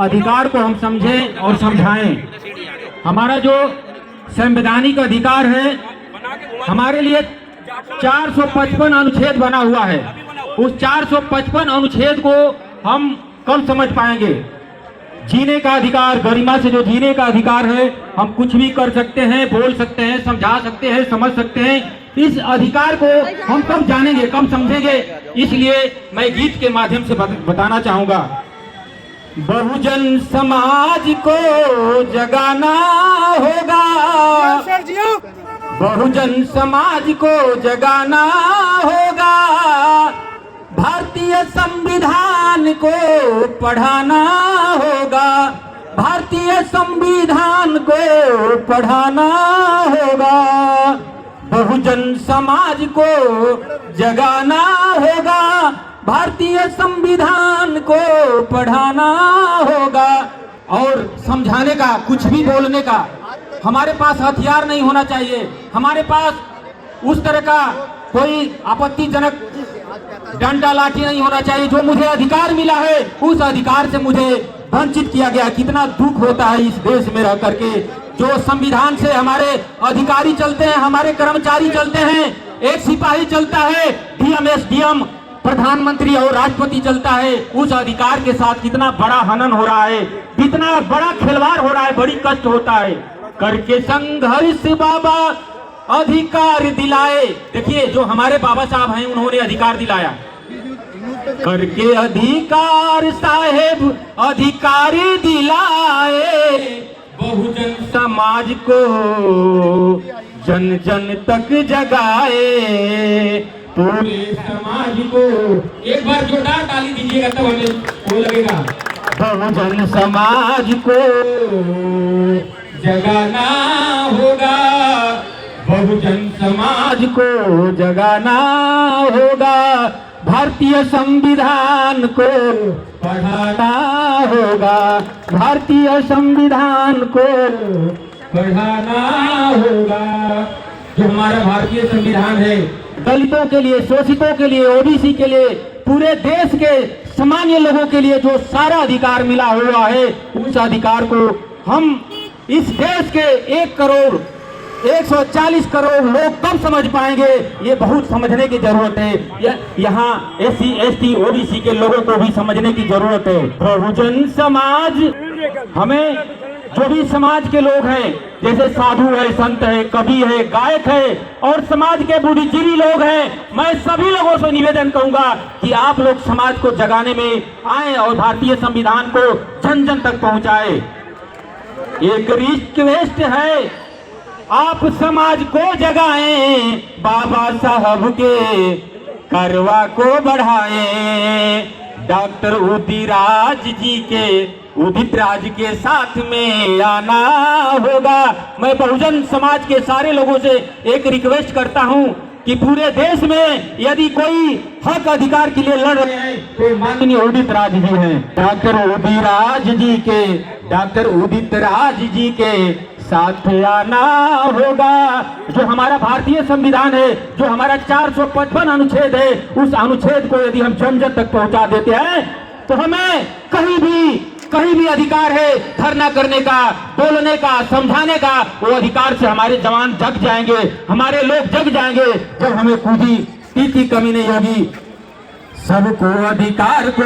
अधिकार को हम समझें और समझाएं। हमारा जो संवैधानिक अधिकार है, हमारे लिए 455 अनुच्छेद बना हुआ है। उस 455 अनुच्छेद को हम कब समझ पाएंगे? जीने का अधिकार, गरिमा से जो जीने का अधिकार है, हम कुछ भी कर सकते हैं, बोल सकते हैं, समझा सकते हैं, समझ सकते हैं। इस अधिकार को हम कब जानेंगे, कब समझेंगे? इसलिए मैं गीत के माध्यम से बताना चाहूंगा। बहुजन समाज को जगाना होगा, बहुजन समाज को जगाना होगा, भारतीय संविधान को पढ़ाना होगा, भारतीय संविधान को पढ़ाना होगा, बहुजन समाज को जगाना होगा, भारतीय संविधान को पढ़ाना होगा। और समझाने का, कुछ भी बोलने का हमारे पास हथियार नहीं होना चाहिए। हमारे पास उस तरह का कोई आपत्तिजनक डंडा लाठी नहीं होना चाहिए। जो मुझे अधिकार मिला है, उस अधिकार से मुझे वंचित किया गया। कितना दुख होता है इस देश में रह करके। जो संविधान से हमारे अधिकारी चलते हैं, हमारे कर्मचारी चलते हैं, एक सिपाही चलता है, डीएम, एसडीएम, प्रधानमंत्री और राष्ट्रपति चलता है, उस अधिकार के साथ कितना बड़ा हनन हो रहा है, कितना बड़ा खिलवाड़ हो रहा है, बड़ी कष्ट होता है। करके संघर्ष बाबा अधिकार दिलाए। देखिए, जो हमारे बाबा साहब हैं, उन्होंने अधिकार दिलाया। करके अधिकार साहेब अधिकारी दिलाए, बहुजन समाज को जन जन तक जगाए, पूरे समाज को। एक बार जोरदार ताली दीजिएगा, तब हमें वो लगेगा। बहुजन समाज को जगाना होगा, बहुजन समाज को जगाना होगा, भारतीय संविधान को पढ़ाना होगा, भारतीय संविधान को पढ़ाना होगा। जो हमारा भारतीय संविधान है, दलितों के लिए, शोषितों के लिए, ओबीसी के लिए, पूरे देश के सामान्य लोगों के लिए जो सारा अधिकार मिला हुआ है, उस अधिकार को हम इस देश के 140 करोड़ लोग कब समझ पाएंगे? ये बहुत समझने की जरूरत है। यहाँ SC, ST, OBC के लोगों को भी समझने की जरूरत है। बहुजन समाज, हमें जो भी समाज के लोग हैं, जैसे साधु है, संत है, कवि है, गायक है और समाज के बुद्धिजीवी लोग हैं, मैं सभी लोगों से निवेदन करूंगा कि आप लोग समाज को जगाने में आए और भारतीय संविधान को जन जन तक पहुंचाए। एक रिक्वेस्ट है, आप समाज को जगाएं, बाबा साहब के करवा को बढ़ाएं, डॉक्टर उदित राज के साथ में आना होगा। मैं बहुजन समाज के सारे लोगों से एक रिक्वेस्ट करता हूं कि पूरे देश में यदि कोई हक अधिकार के लिए लड़ रहे हैं, तो माननीय उदित राज जी हैं। डॉक्टर उदित राज जी के साथ आना होगा। जो हमारा भारतीय संविधान है, जो हमारा 455 अनुच्छेद है, उस अनुच्छेद को यदि हम जन जन तक पहुंचा देते हैं, तो हमें कहीं भी अधिकार है धरना करने का, बोलने का, समझाने का। वो अधिकार से हमारे जवान जग जाएंगे, हमारे लोग जग जाएंगे, जब हमें खुद ही की कमी नहीं होगी। सबको अधिकार को